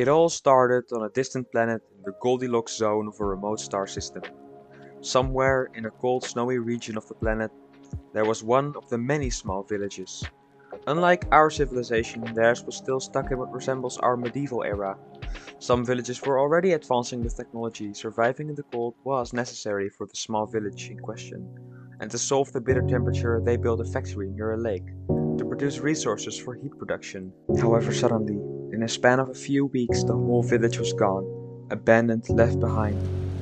It all started on a distant planet in the Goldilocks zone of a remote star system. Somewhere in a cold, snowy region of the planet, there was one of the many small villages. Unlike our civilization, theirs was still stuck in what resembles our medieval era. Some villages were already advancing with technology. Surviving in the cold was necessary for the small village in question, and to solve the bitter temperature, they built a factory near a lake to produce resources for heat production. However, suddenly, in a span of a few weeks, the whole village was gone, abandoned, left behind,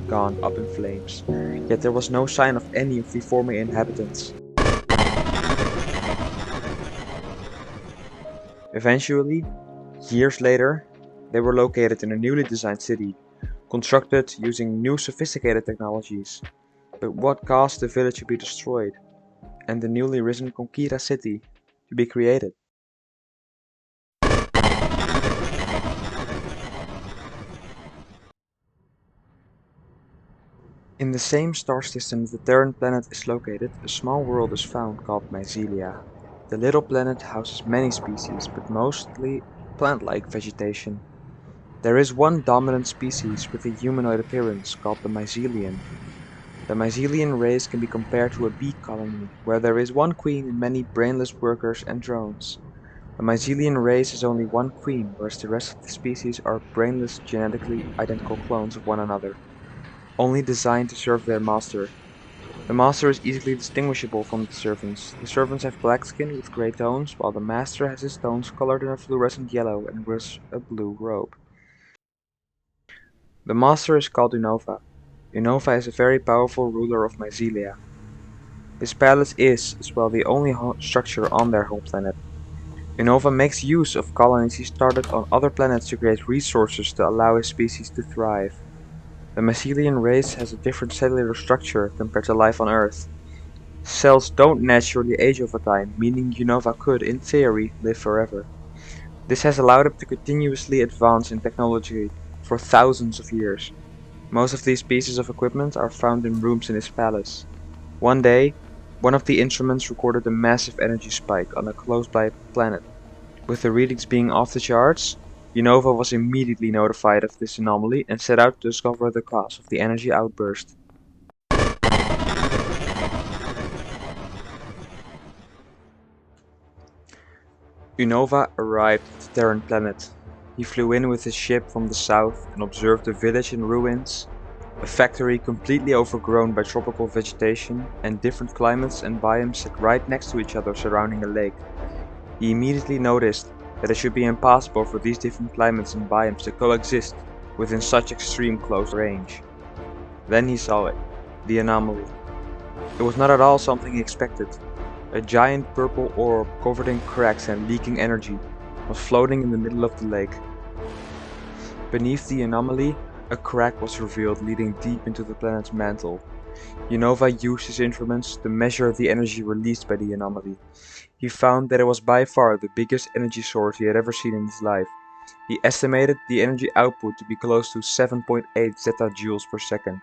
gone up in flames. Yet there was no sign of any of the former inhabitants. Eventually, years later, they were located in a newly designed city, constructed using new sophisticated technologies. But what caused the village to be destroyed, and the newly risen Conquista city to be created? In the same star system the Terran planet is located, a small world is found called Mycelia. The little planet houses many species, but mostly plant-like vegetation. There is one dominant species with a humanoid appearance called the Mycelian. The Mycelian race can be compared to a bee colony, where there is one queen and many brainless workers and drones. The Mycelian race has only one queen, whereas the rest of the species are brainless, genetically identical clones of one another, only designed to serve their master. The master is easily distinguishable from the servants. The servants have black skin with gray tones, while the master has his tones colored in a fluorescent yellow and wears a blue robe. The master is called Unova. Unova is a very powerful ruler of Mycelia. His palace is, as well, the only structure on their home planet. Unova makes use of colonies he started on other planets to create resources to allow his species to thrive. The Mycelian race has a different cellular structure compared to life on Earth. Cells don't naturally age over time, meaning Unova could, in theory, live forever. This has allowed him to continuously advance in technology for thousands of years. Most of these pieces of equipment are found in rooms in his palace. One day, one of the instruments recorded a massive energy spike on a close-by planet. With the readings being off the charts, Unova was immediately notified of this anomaly and set out to discover the cause of the energy outburst. Unova arrived at the Terran planet. He flew in with his ship from the south and observed a village in ruins, a factory completely overgrown by tropical vegetation, and different climates and biomes sit right next to each other surrounding a lake. He immediately noticed that it should be impossible for these different climates and biomes to coexist within such extreme close range. Then he saw it, the anomaly. It was not at all something he expected. A giant purple orb covered in cracks and leaking energy was floating in the middle of the lake. Beneath the anomaly, a crack was revealed leading deep into the planet's mantle. Unova used his instruments to measure the energy released by the anomaly. He found that it was by far the biggest energy source he had ever seen in his life. He estimated the energy output to be close to 7.8 zetajoules per second.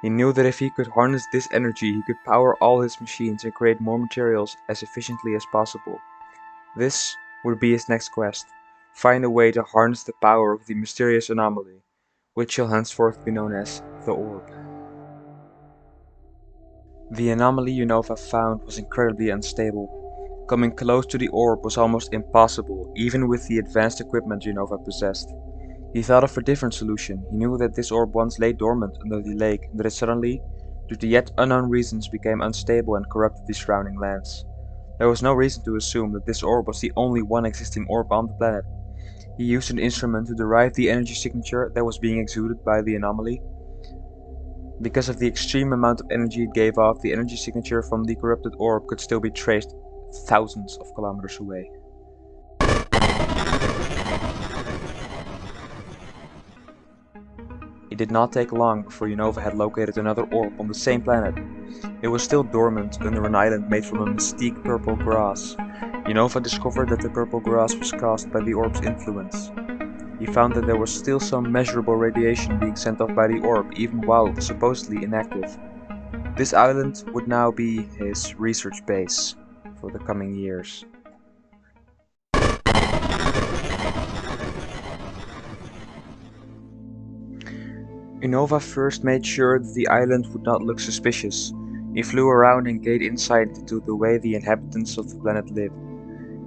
He knew that if he could harness this energy, he could power all his machines and create more materials as efficiently as possible. This would be his next quest: find a way to harness the power of the mysterious anomaly, which shall henceforth be known as the Orb. The anomaly Unova found was incredibly unstable. Coming close to the orb was almost impossible, even with the advanced equipment Unova possessed. He thought of a different solution. He knew that this orb once lay dormant under the lake, and that it suddenly, due to yet unknown reasons, became unstable and corrupted the surrounding lands. There was no reason to assume that this orb was the only one existing orb on the planet. He used an instrument to derive the energy signature that was being exuded by the anomaly. Because of the extreme amount of energy it gave off, the energy signature from the corrupted orb could still be traced thousands of kilometers away. It did not take long before Unova had located another orb on the same planet. It was still dormant under an island made from a mystique purple grass. Unova discovered that the purple grass was caused by the orb's influence. He found that there was still some measurable radiation being sent off by the orb, even while it was supposedly inactive. This island would now be his research base for the coming years. Unova first made sure that the island would not look suspicious. He flew around and gained insight into the way the inhabitants of the planet lived.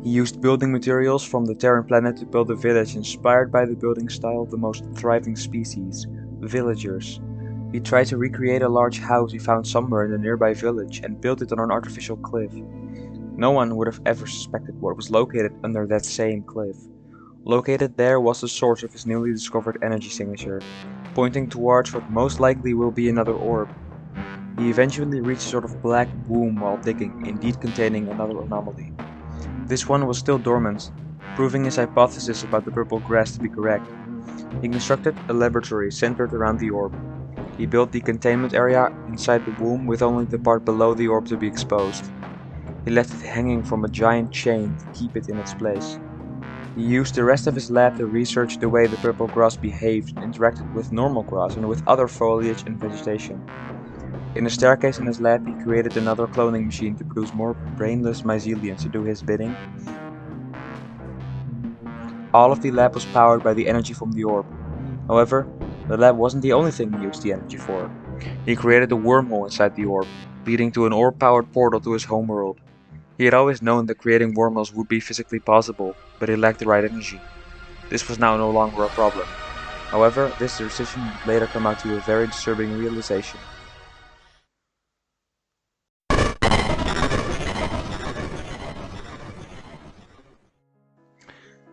He used building materials from the Terran planet to build a village inspired by the building style of the most thriving species, villagers. He tried to recreate a large house he found somewhere in a nearby village and built it on an artificial cliff. No one would have ever suspected what was located under that same cliff. Located there was the source of his newly discovered energy signature, pointing towards what most likely will be another orb. He eventually reached a sort of black womb while digging, indeed containing another anomaly. This one was still dormant, proving his hypothesis about the purple grass to be correct. He constructed a laboratory centered around the orb. He built the containment area inside the womb with only the part below the orb to be exposed. He left it hanging from a giant chain to keep it in its place. He used the rest of his lab to research the way the purple grass behaved and interacted with normal grass and with other foliage and vegetation. In a staircase in his lab, he created another cloning machine to produce more brainless mycelians to do his bidding. All of the lab was powered by the energy from the orb. However, the lab wasn't the only thing he used the energy for. He created a wormhole inside the orb, leading to an orb-powered portal to his homeworld. He had always known that creating wormholes would be physically possible, but he lacked the right energy. This was now no longer a problem. However, this decision would later come out to a very disturbing realization.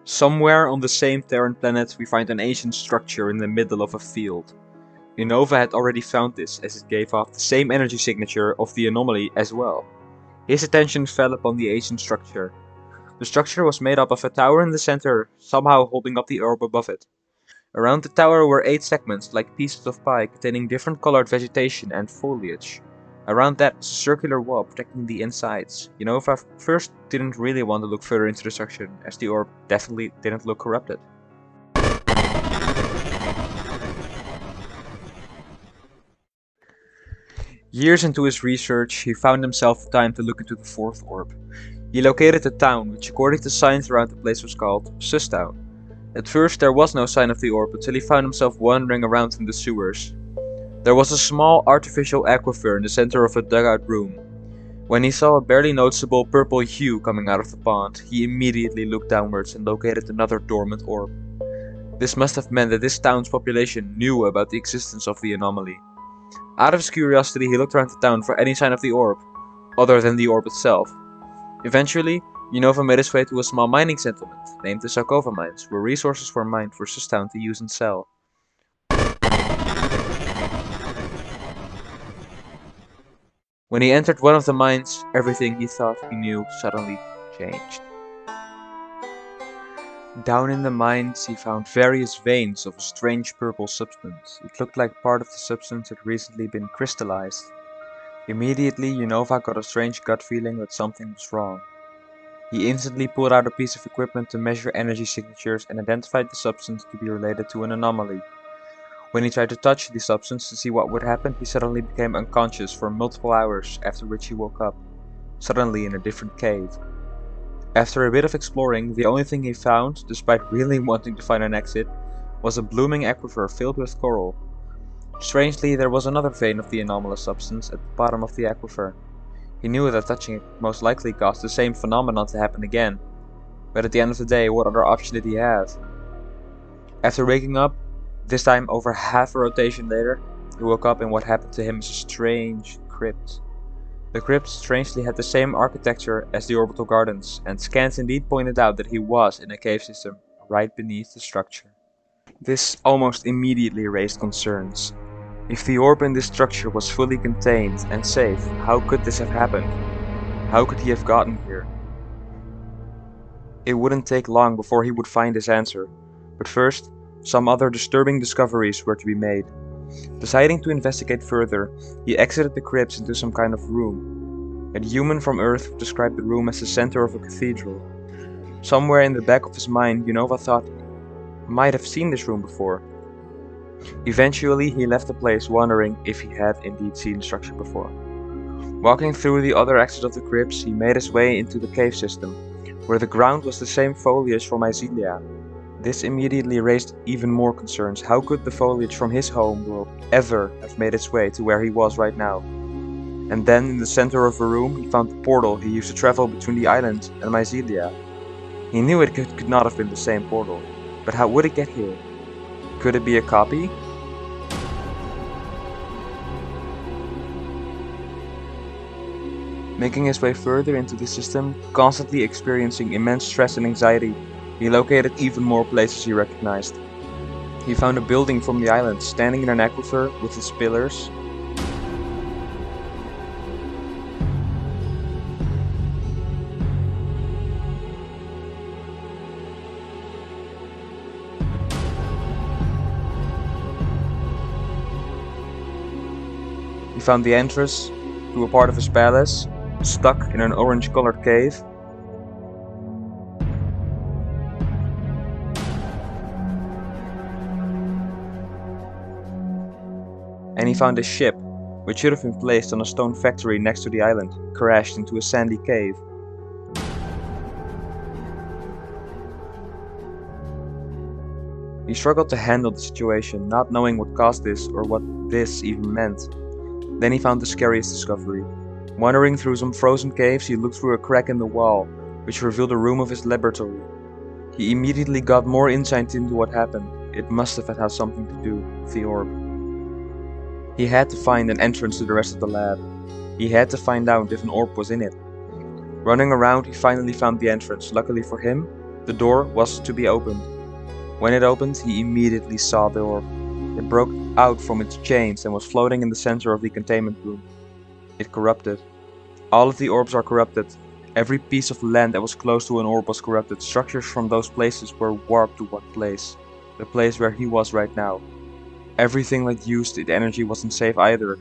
Somewhere on the same Terran planet we find an ancient structure in the middle of a field. Unova had already found this, as it gave off the same energy signature of the anomaly as well. His attention fell upon the ancient structure. The structure was made up of a tower in the center, somehow holding up the orb above it. Around the tower were 8 segments, like pieces of pie, containing different colored vegetation and foliage. Around that was a circular wall protecting the insides. Unova first didn't really want to look further into the structure, as the orb definitely didn't look corrupted. Years into his research, he found himself time to look into the 4th orb. He located a town, which according to signs around the place was called Sustown. At first there was no sign of the orb until he found himself wandering around in the sewers. There was a small artificial aquifer in the center of a dugout room. When he saw a barely noticeable purple hue coming out of the pond, he immediately looked downwards and located another dormant orb. This must have meant that this town's population knew about the existence of the anomaly. Out of his curiosity, he looked around the town for any sign of the orb, other than the orb itself. Eventually, Unova made his way to a small mining settlement, named the Sarkova Mines, where resources were mined for Sustown to use and sell. When he entered one of the mines, everything he thought he knew suddenly changed. Down in the mines, he found various veins of a strange purple substance. It looked like part of the substance had recently been crystallized. Immediately, Unova got a strange gut feeling that something was wrong. He instantly pulled out a piece of equipment to measure energy signatures and identified the substance to be related to an anomaly. When he tried to touch the substance to see what would happen, he suddenly became unconscious for multiple hours, after which he woke up, suddenly in a different cave. After a bit of exploring, the only thing he found, despite really wanting to find an exit, was a blooming aquifer filled with coral. Strangely, there was another vein of the anomalous substance at the bottom of the aquifer. He knew that touching it most likely caused the same phenomenon to happen again. But at the end of the day, what other option did he have? After waking up, this time over half a rotation later, he woke up in what happened to him as a strange crypt. The crypt strangely had the same architecture as the orbital gardens, and scans indeed pointed out that he was in a cave system right beneath the structure. This almost immediately raised concerns. If the orb in this structure was fully contained and safe, how could this have happened? How could he have gotten here? It wouldn't take long before he would find his answer, but first, some other disturbing discoveries were to be made. Deciding to investigate further, he exited the crypts into some kind of room. A human from Earth described the room as the center of a cathedral. Somewhere in the back of his mind, Unova thought he might have seen this room before. Eventually, he left the place wondering if he had indeed seen the structure before. Walking through the other exits of the crypts, he made his way into the cave system, where the ground was the same foliage for mycelia. This immediately raised even more concerns. How could the foliage from his home world ever have made its way to where he was right now? And then, in the center of a room, he found the portal he used to travel between the island and Mycelia. He knew it could not have been the same portal, but how would it get here? Could it be a copy? Making his way further into the system, constantly experiencing immense stress and anxiety, he located even more places he recognized. He found a building from the island standing in an aquifer with its pillars. He found the entrance to a part of his palace, stuck in an orange-colored cave. And he found a ship, which should have been placed on a stone factory next to the island, crashed into a sandy cave. He struggled to handle the situation, not knowing what caused this or what this even meant. Then he found the scariest discovery. Wandering through some frozen caves, he looked through a crack in the wall, which revealed a room of his laboratory. He immediately got more insight into what happened. It must have had something to do with the orb. He had to find an entrance to the rest of the lab. He had to find out if an orb was in it. Running around, he finally found the entrance. Luckily for him, the door was to be opened. When it opened, he immediately saw the orb. It broke out from its chains and was floating in the center of the containment room. It corrupted. All of the orbs are corrupted. Every piece of land that was close to an orb was corrupted. Structures from those places were warped to one place. The place where he was right now. Everything that used the energy wasn't safe either.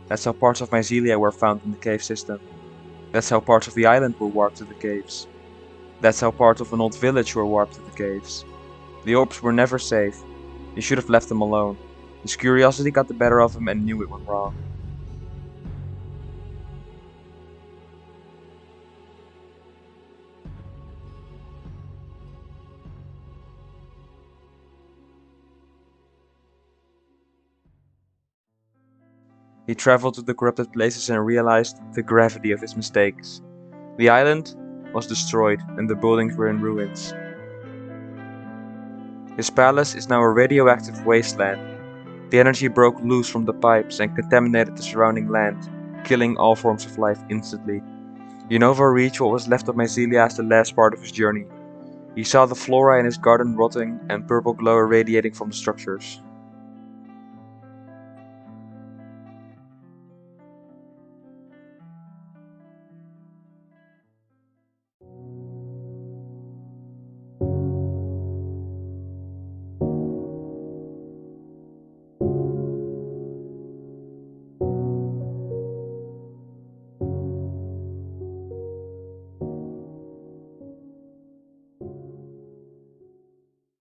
That's how parts of Mycelia were found in the cave system. That's how parts of the island were warped to the caves. That's how parts of an old village were warped to the caves. The orbs were never safe. He should have left them alone. His curiosity got the better of him and knew it went wrong. He traveled to the corrupted places and realized the gravity of his mistakes. The island was destroyed and the buildings were in ruins. His palace is now a radioactive wasteland. The energy broke loose from the pipes and contaminated the surrounding land, killing all forms of life instantly. Unova reached what was left of Mycelia as the last part of his journey. He saw the flora in his garden rotting and purple glow irradiating from the structures.